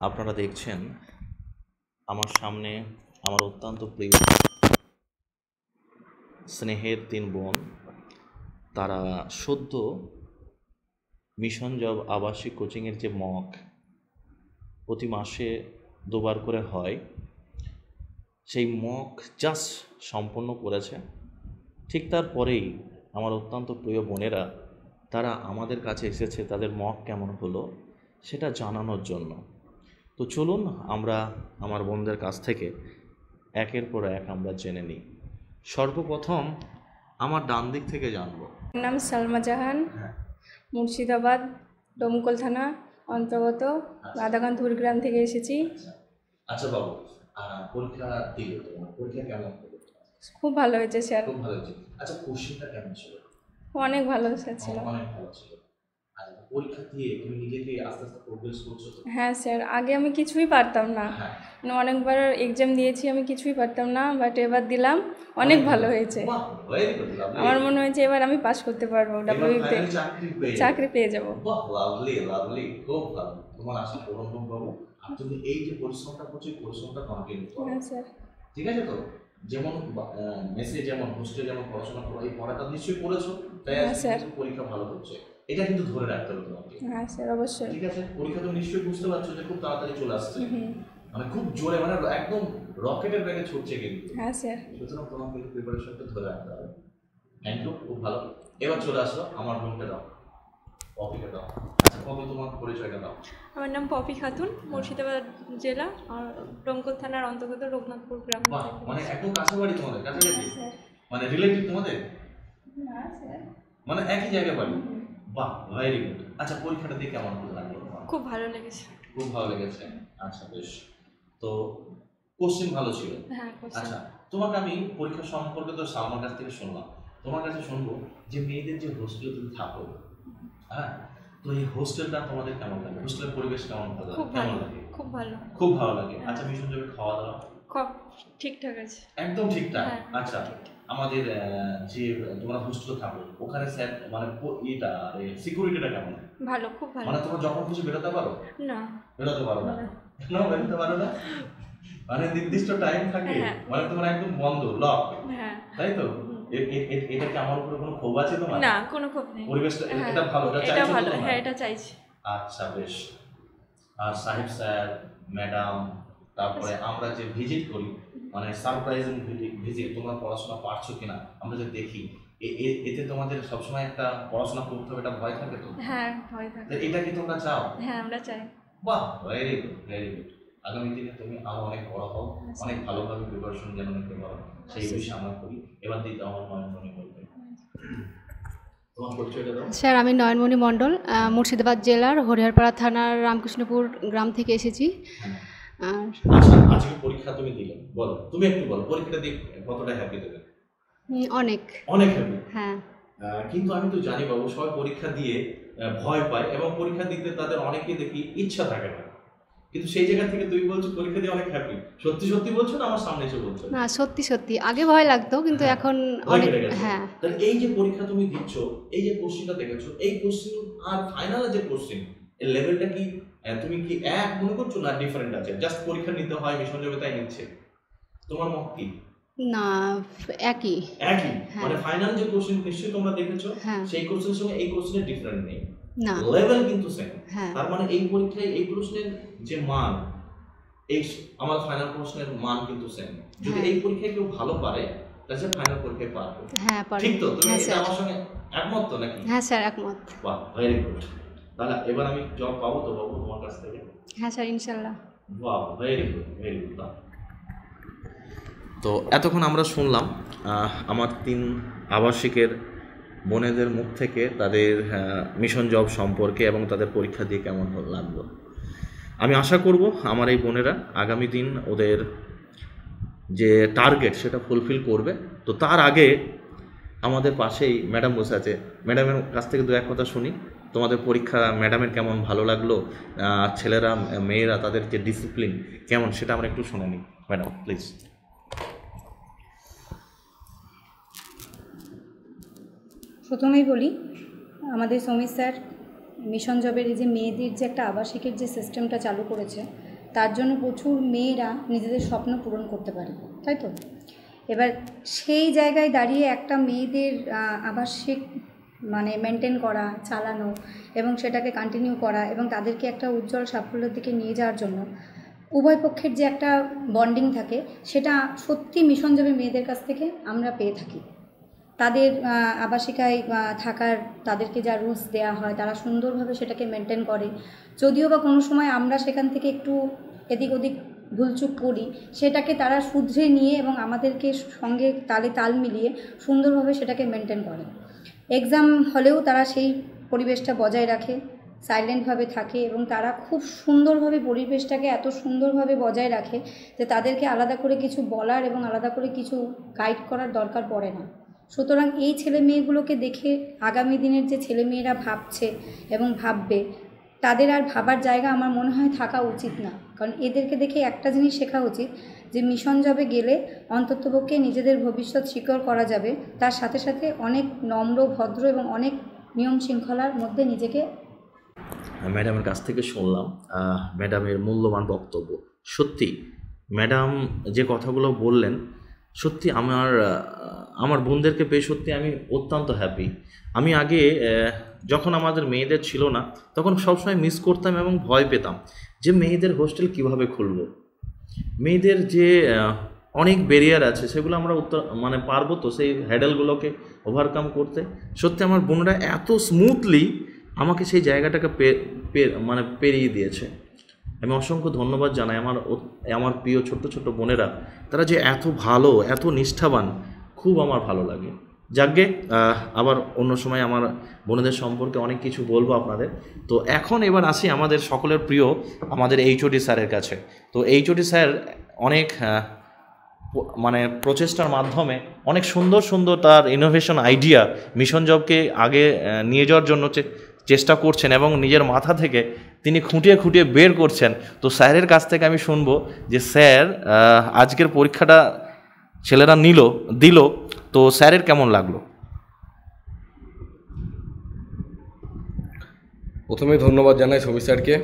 আপনারা দেখছেন আমার সামনে আমার অত্যন্ত প্রিয় স্নেহের ৩ বোন। তারা সদ্য মিশন জব আবাসিক কোচিংয়ের যে মক প্রতি মাসে ২ বার করে হয়, সেই মক জাস্ট সম্পন্ন করেছে। ঠিক তারপরেই আমার অত্যন্ত প্রিয় বোনেরা তারা আমাদের কাছে এসেছে তাদের মক কেমন হলো সেটা জানানোর জন্য। তো চলুন আমরা আমার বোনদের কাছ থেকে একের পর এক আমরা জেনে নিই। সর্বপ্রথম আমার ডান দিক থেকে জানবো। নাম সালমা জাহান, হ্যাঁ, মুর্শিদাবাদ ডোমকল থানা অন্তর্গত রাধাকান্তপুর গ্রাম থেকে এসেছি। আচ্ছা বাবু, পরীক্ষা দিলে তোমার পরীক্ষা কেমন হলো? খুব ভালো হয়েছে স্যার, খুব ভালো হয়েছে। আচ্ছা, কোশ্চেনটা কেমন ছিল? অনেক ভালো স্যার ছিল। অনেক ভালো ছিল। আচ্ছা, পরীক্ষা দিয়ে তুমি নিজেকে আস্তে আস্তে প্রোগ্রেস করছো তো? হ্যাঁ স্যার, আগে আমি কিছুই পারতাম না, হ্যাঁ, অনেকবার এক্সাম দিয়েছি, আমি কিছুই পারতাম না, বাট এবার দিলাম, অনেক ভালো হয়েছে। বাহ, very good, lovely। আমার মনে হয়েছে এবার আমি পাস করতে পারবো, এবার ডাব্লিউবিতে finally চাকরি পেয়ে যাবো। বাহ, লাভলি লাভলি, খুব ভালো। তোমার আশা পূরণ হোক বাবু। আর তুমি এই যে পরিশ্রমটা করছো, এই পরিশ্রমটা কন্টিনিউ করো। হ্যাঁ স্যার। ঠিক আছে তো? যেমন মেসে যেমন হোস্টেলে যেমন পড়াশোনা করো, এই পড়াটা নিশ্চয়ই করেছো, তাই হ্যাঁ আজকে স্যার। কিন্তু পরীক্ষা ভালো হচ্ছে। এটা কিন্তু ধরে রাখতে হবে তোমাকে। হ্যাঁ স্যার, অবশ্যই। ঠিক আছে? পরীক্ষা তুমি নিশ্চয়ই বুঝতে পারছো যে খুব তাড়াতাড়ি চলে আসছে, হুম। মানে খুব জোরে, মানে একদম রকেটের ব্যাগে ছুটছে কিন্তু। হ্যাঁ স্যার। সুতরাং তোমাকে কিন্তু প্রিপারেশনটা ধরে রাখতে হবে। থ্যাংক ইউ, খুব ভালো। এবার চলে আসো আমার বোনকে দাও, পপিকে দাও। আচ্ছা পপি, তোমার পরিচয়টা দাও। আমার নাম পপি খাতুন, মুর্শিদাবাদ জেলা আর ডোমকল থানার অন্তর্গত রঘুনাথপুর গ্রাম বাহ, থেকে। মানে একদম কাছাবাড়ি তোমাদের, কাছাকাছি, স্যার। মানে রিলেটিভ তোমাদের, না স্যার। মানে একই জায়গায় বাড়ি। বাহ, ভেরি গুড। আচ্ছা, পরীক্ষাটা দিয়ে কেমন লাগলো তোমার? খুব ভালো লেগেছে। খুব ভালো লেগেছে। আচ্ছা বেশ। তো কোশ্চেন ভালো ছিল। হ্যাঁ, আচ্ছা, তোমাকে আমি পরীক্ষা সম্পর্কে তো সালমার কাছ থেকে শুনলাম, তোমার কাছে শুনবো যে মেয়েদের যে হোস্টেলে তুমি থাকো, হ্যাঁ, তো এই হোস্টেলটা তোমাদের কেমন লাগে? হোস্টেলের পরিবেশ কেমন ভালো খুব কেমন ভালো, লাগে? খুব ভালো। খুব ভালো লাগে। আচ্ছা, মিশন যাবে খাওয়া দাওয়া খুব ঠিকঠাক আছে। একদম ঠিকঠাক। হ্যাঁ, আচ্ছা, আমাদের যে তোমরা হোস্টেলে থাকো ওখানে স্যার মানে এটা সিকিউরিটিটা কেমন? ভালো, খুব ভালো। মানে তোমরা যখন খুশি বেরোতে পারো? না, বেরোতে পারো না? না। কেন বেরোতে পারো না? মানে নির্দিষ্ট টাইম থাকে, হ্যাঁ। মানে তোমরা একদম বন্ধ, লক, হ্যাঁ। তাই তো? এটা কি আমার উপরে কোনো ক্ষোভ আছে তোমার? না, কোনো ক্ষোভ নেই। পরিবেশটা হ্যাঁ, এটা ভালো, এটা এটা চাইছো তো ভালো, তোমরা? হ্যাঁ, এটা চাইছি। আচ্ছা বেশ। আর সাহেব স্যার, ম্যাডাম, তারপরে আমরা যে ভিজিট করি, মানে সারপ্রাইজিং ভিজিট, তোমরা পড়াশোনা পারছো কিনা আমরা যে দেখি, এতে তোমাদের সবসময় একটা পড়াশোনা করতে হবে, এটা ভয় থাকে তো? হ্যাঁ, ভয় থাকে। তো এটা কি তোমরা চাও? হ্যাঁ, আমরা চাই। বাহ, ভেরি গুড, ভেরি গুড। আগামী দিনে তুমি আরো অনেক বড় হও, অনেক ভালোভাবে প্রিপারেশন যেন নিতে পারো, সেই বিষয়ে আমরা করি। এবার দিতে আমার মনে বলবে। তোমার পরিচয়টা দাও। স্যার, আমি নয়নমণি মণ্ডল, মুর্শিদাবাদ জেলার হরিহরপাড়া থানার রামকৃষ্ণপুর গ্রাম থেকে এসেছি। হ্যাঁ। আর আচ্ছা, আজকে পরীক্ষা তুমি দিলে, বলো, তুমি একটু বলো পরীক্ষাটা দিয়ে কতটা হ্যাপি দেবে? অনেক। অনেক হ্যাপি। হ্যাঁ। কিন্তু আমি তো জানি বাবু, সবাই পরীক্ষা দিয়ে ভয় পায়, এবং পরীক্ষা দিতে তাদের অনেকেই দেখি ইচ্ছা থাকে না, কিন্তু সেই জায়গা থেকে তুমি বলছো পরীক্ষা দিয়ে অনেক হ্যাপি। সত্যি সত্যি বলছো না আমার সামনে এসে বলছো? না, সত্যি সত্যি আগে ভয় লাগতো, কিন্তু হ্যাঁ, এখন ভয় অনেক। কেটে গেছে। হ্যাঁ। তাহলে এই যে পরীক্ষা তুমি দিচ্ছ, এই যে কোশ্চেনটা দেখেছো, এই কোশ্চেন আর ফাইনালে যে কোশ্চেন, এর লেভেলটা কি তুমি কি এক মনে করছো না ডিফারেন্ট আছে? জাস্ট পরীক্ষা নিতে হয় মিশন যাবে তাই নিচ্ছে, তোমার মত কি? না, একই। একই, হ্যাঁ। মানে ফাইনাল যে কোশ্চেন নিশ্চয়ই তোমরা দেখেছো, হ্যাঁ। সেই কোশ্চেনের সঙ্গে এই কোশ্চেনের ডিফারেন্ট নেই, না। লেভেল কিন্তু সেম। হ্যাঁ। তার মানে এই পরীক্ষায় এই প্রশ্নের যে মান, এই আমার ফাইনাল প্রশ্নের মান কিন্তু সেম। যদি হ্যাঁ। এই পরীক্ষায় কেউ ভালো পারে তাহলে সে ফাইনাল পরীক্ষায় পারবে। হ্যাঁ, পারি। ঠিক তো? তুমি হ্যাঁ এটা স্যার। আমার সঙ্গে একমত তো নাকি? হ্যাঁ স্যার, একমত। বাহ, ভেরি গুড। তাহলে এবার আমি জব পাবো তো বাবু তোমার কাছ থেকে? হ্যাঁ স্যার, ইনশাল্লাহ। বাহ, ভেরি গুড, ভেরি গুড। তো এতক্ষণ আমরা শুনলাম আমার 3 আবাসিকের বোনেদের মুখ থেকে তাদের মিশন জব সম্পর্কে এবং তাদের পরীক্ষা দিয়ে কেমন লাগলো। আমি আশা করব আমার এই বোনেরা আগামী দিন ওদের যে টার্গেট সেটা ফুলফিল করবে। তো তার আগে আমাদের পাশেই ম্যাডাম বসে আছে, ম্যাডামের কাছ থেকে 2-1 কথা শুনি। তোমাদের পরীক্ষা ম্যাডামের কেমন ভালো লাগলো, ছেলেরা মেয়েরা তাদের যে ডিসিপ্লিন কেমন সেটা আমরা একটু শুনে নিই। Madam please. প্রথমেই বলি, আমাদের সমীর স্যার মিশন জবের এই যে মেয়েদের যে একটা আবাসিকের যে সিস্টেমটা চালু করেছে, তার জন্য প্রচুর মেয়েরা নিজেদের স্বপ্ন পূরণ করতে পারে, তাই তো? এবার সেই জায়গায় দাঁড়িয়ে একটা মেয়েদের আবাসিক মানে মেনটেন করা, চালানো এবং সেটাকে কন্টিনিউ করা এবং তাদেরকে একটা উজ্জ্বল সাফল্যের দিকে নিয়ে যাওয়ার জন্য উভয় পক্ষের যে একটা বন্ডিং থাকে, সেটা সত্যি মিশন জবে মেয়েদের কাছ থেকে আমরা পেয়ে থাকি। তাদের আবাসিকায় থাকার তাদেরকে যা রুলস দেওয়া হয় তারা সুন্দরভাবে সেটাকে মেনটেন করে। যদিও বা কোনো সময় আমরা সেখান থেকে একটু এদিক ওদিক ভুলচুক করি, সেটাকে তারা শুধরে নিয়ে এবং আমাদেরকে সঙ্গে তালে তাল মিলিয়ে সুন্দরভাবে সেটাকে মেনটেন করে। এক্সাম হলেও তারা সেই পরিবেশটা বজায় রাখে, সাইলেন্টভাবে থাকে এবং তারা খুব সুন্দরভাবে পরিবেশটাকে এত সুন্দরভাবে বজায় রাখে যে তাদেরকে আলাদা করে কিছু বলার এবং আলাদা করে কিছু গাইড করার দরকার পড়ে না। সুতরাং এই ছেলে মেয়েগুলোকে দেখে আগামী দিনের যে ছেলে মেয়েরা ভাবছে এবং ভাববে, তাদের আর ভাবার জায়গা আমার মনে হয় থাকা উচিত না। কারণ এদেরকে দেখে একটা জিনিস শেখা উচিত যে মিশন জবে গেলে অন্ততপক্ষে নিজেদের ভবিষ্যৎ সিকিউর করা যাবে, তার সাথে সাথে অনেক নম্র, ভদ্র এবং অনেক নিয়ম শৃঙ্খলার মধ্যে নিজেকে। ম্যাডামের কাছ থেকে শুনলাম ম্যাডামের মূল্যবান বক্তব্য। সত্যি ম্যাডাম যে কথাগুলো বললেন, সত্যি আমার বোনদেরকে পেয়ে সত্যি আমি অত্যন্ত হ্যাপি। আমি আগে যখন আমাদের মেয়েদের ছিল না তখন সবসময় মিস করতাম এবং ভয় পেতাম যে মেয়েদের হোস্টেল কিভাবে খুলব, মেয়েদের যে অনেক ব্যারিয়ার আছে সেগুলো আমরা পারবো তো সেই হ্যাডেলগুলোকে ওভারকাম করতে। সত্যি আমার বোনরা এত স্মুথলি আমাকে সেই জায়গাটাকে পেরিয়ে দিয়েছে। আমি অসংখ্য ধন্যবাদ জানাই আমার প্রিয় ছোট্ট ছোট্ট বোনেরা, তারা যে এত ভালো, এত নিষ্ঠাবান, খুব আমার ভালো লাগে। যাকগে, আবার অন্য সময় আমার বোনেদের সম্পর্কে অনেক কিছু বলবো আপনাদের। তো এখন এবার আসি আমাদের সকলের প্রিয় আমাদের এইচওডি স্যারের কাছে। তো এইচওডি স্যার অনেক প্রচেষ্টার মাধ্যমে অনেক সুন্দর সুন্দর তার ইনোভেশন আইডিয়া মিশন জবকে আগে নিয়ে যাওয়ার জন্য চেষ্টা করছেন এবং নিজের মাথা থেকে তিনি খুঁটিয়ে খুঁটিয়ে বের করছেন। তো স্যারের কাছ থেকে আমি শুনবো যে স্যার আজকের পরীক্ষাটা ছেলেরা দিল, তো স্যারের কেমন লাগলো? প্রথমে ধন্যবাদ জানাই সমীর স্যারকে,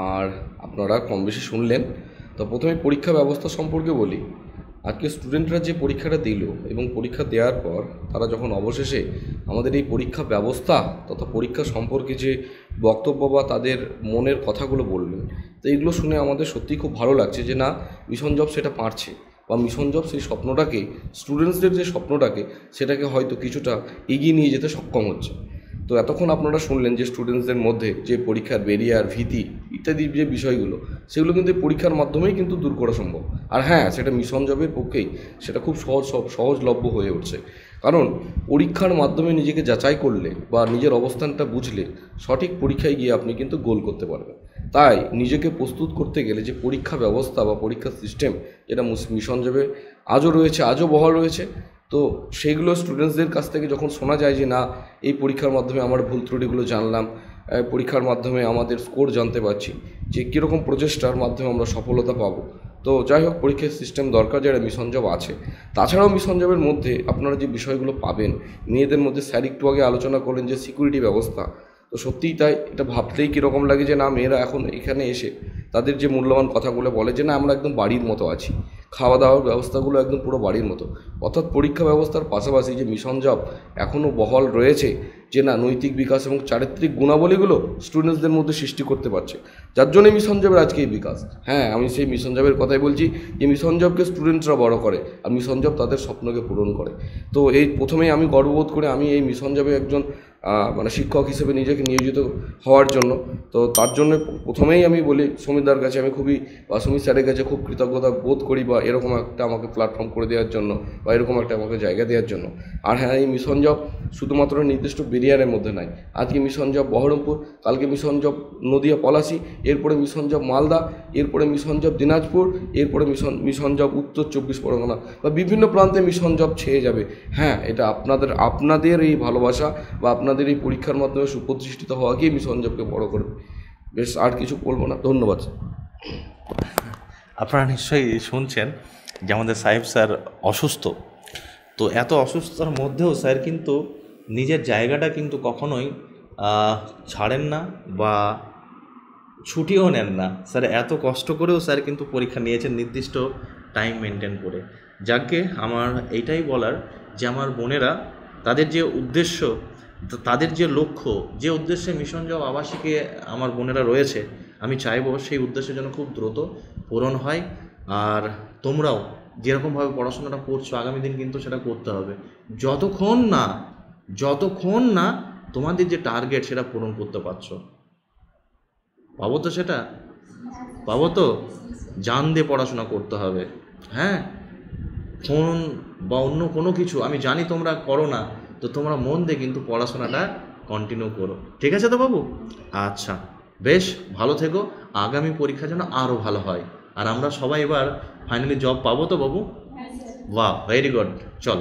আর আপনারা কম বেশি শুনলেন। তো প্রথমে পরীক্ষা ব্যবস্থা সম্পর্কে বলি। আজকে স্টুডেন্টরা যে পরীক্ষাটা দিল এবং পরীক্ষা দেওয়ার পর তারা যখন অবশেষে আমাদের এই পরীক্ষা ব্যবস্থা তথা পরীক্ষা সম্পর্কে যে বক্তব্য বা তাদের মনের কথাগুলো বললেন, তো এইগুলো শুনে আমাদের সত্যিই খুব ভালো লাগছে যে না, মিশন জব সেটা পারছে, বা মিশন জব সেই স্বপ্নটাকে, স্টুডেন্টসদের যে স্বপ্নটাকে, সেটাকে হয়তো কিছুটা এগিয়ে নিয়ে যেতে সক্ষম হচ্ছে। তো এতক্ষণ আপনারা শুনলেন যে স্টুডেন্টসদের মধ্যে যে পরীক্ষার ব্যারিয়ার, ভীতি ইত্যাদি যে বিষয়গুলো, সেগুলো কিন্তু পরীক্ষার মাধ্যমেই কিন্তু দূর করা সম্ভব। আর হ্যাঁ, সেটা মিশন জবের পক্ষেই সেটা খুব সহজলভ্য হয়ে উঠছে। কারণ পরীক্ষার মাধ্যমে নিজেকে যাচাই করলে বা নিজের অবস্থানটা বুঝলে সঠিক পরীক্ষায় গিয়ে আপনি কিন্তু গোল করতে পারবেন। তাই নিজেকে প্রস্তুত করতে গেলে যে পরীক্ষা ব্যবস্থা বা পরীক্ষার সিস্টেম, যেটা মিশন জবে আজও রয়েছে, আজও বহাল রয়েছে, তো সেইগুলো স্টুডেন্টসদের কাছ থেকে যখন শোনা যায় যে না, এই পরীক্ষার মাধ্যমে আমার ভুল ত্রুটিগুলো জানলাম, পরীক্ষার মাধ্যমে আমাদের স্কোর জানতে পারছি, যে কীরকম প্রচেষ্টার মাধ্যমে আমরা সফলতা পাবো। তো যাই হোক, পরীক্ষার সিস্টেম দরকার যারা মিশন জব আছে। তাছাড়াও মিশন জবের মধ্যে আপনারা যে বিষয়গুলো পাবেন, মেয়েদের মধ্যে স্যার একটু আগে আলোচনা করলেন যে সিকিউরিটি ব্যবস্থা, তো সত্যিই তাই। এটা ভাবতেই কীরকম লাগে যে না, মেয়েরা এখন এখানে এসে তাদের যে মূল্যবান কথাগুলো বলে যে না, আমরা একদম বাড়ির মতো আছি, খাওয়া দাওয়ার ব্যবস্থাগুলো একদম পুরো বাড়ির মতো। অর্থাৎ পরীক্ষা ব্যবস্থার পাশাপাশি যে মিশন জব এখনও বহাল রয়েছে, যে না, নৈতিক বিকাশ এবং চারিত্রিক গুণাবলীগুলো স্টুডেন্টসদের মধ্যে সৃষ্টি করতে পারছে, যার জন্যই মিশন জবের আজকে এই বিকাশ। হ্যাঁ, আমি সেই মিশন জবের কথাই বলছি, যে মিশন জবকে স্টুডেন্টসরা বড় করে আর মিশন জব তাদের স্বপ্নকে পূরণ করে। তো এই প্রথমেই আমি গর্ববোধ করে আমি এই মিশন জবে একজন শিক্ষক হিসেবে নিজেকে নিয়োজিত হওয়ার জন্য, তো তার জন্য প্রথমেই আমি বলি সমীরদার কাছে আমি সমীর স্যারের কাছে খুব কৃতজ্ঞতা বোধ করি, বা এরকম একটা আমাকে প্ল্যাটফর্ম করে দেওয়ার জন্য, বা এরকম একটা আমাকে জায়গা দেওয়ার জন্য। আর হ্যাঁ, এই মিশন জব শুধুমাত্র নির্দিষ্ট বেরিয়ারের মধ্যে নাই। আজকে মিশন জব বহরমপুর, কালকে মিশন জব নদিয়া পলাশী, এরপরে মিশন জব মালদা, এরপরে মিশন জব দিনাজপুর, এরপরে মিশন জব উত্তর 24 পরগনা, বা বিভিন্ন প্রান্তে মিশন জব ছেয়ে যাবে। হ্যাঁ, এটা আপনাদের এই ভালোবাসা বা আপনাদের এই পরীক্ষার মাধ্যমে সুপ্রতিষ্ঠিত হওয়াকেই মিশন জবকে বড় করবে। বেশ, আর কিছু বলবো না, ধন্যবাদ। আপনারা নিশ্চয়ই শুনছেন যে আমাদের সাহেব স্যার অসুস্থ। তো এত অসুস্থতার মধ্যেও স্যার কিন্তু নিজের জায়গাটা কিন্তু কখনোই ছাড়েন না বা ছুটিও নেন না স্যার, এত কষ্ট করেও স্যার কিন্তু পরীক্ষা নিয়েছেন নির্দিষ্ট টাইম মেনটেন করে। যাকে আমার এইটাই বলার যে আমার বোনেরা তাদের যে উদ্দেশ্য, তাদের যে লক্ষ্য, যে উদ্দেশ্যে মিশন জব আবাসিকে আমার বোনেরা রয়েছে, আমি চাইবো সেই উদ্দেশ্যের জন্য খুব দ্রুত পূরণ হয়। আর তোমরাও যেরকমভাবে পড়াশোনাটা করছো আগামী দিন কিন্তু সেটা করতে হবে, যতক্ষণ না তোমাদের যে টার্গেট সেটা পূরণ করতে পারছো। পাবো তো, সেটা পাবো তো, জান দিয়ে পড়াশোনা করতে হবে। হ্যাঁ, ফোন বা অন্য কোনো কিছু আমি জানি তোমরা করো না, তো তোমরা মন দিয়ে কিন্তু পড়াশোনাটা কন্টিনিউ করো, ঠিক আছে তো বাবু? আচ্ছা, বেশ ভালো থেকো, আগামী পরীক্ষা যেন আরও ভালো হয়, আর আমরা সবাই এবার ফাইনালি জব পাবো তো বাবু? বাহ, ভেরি গুড, চল।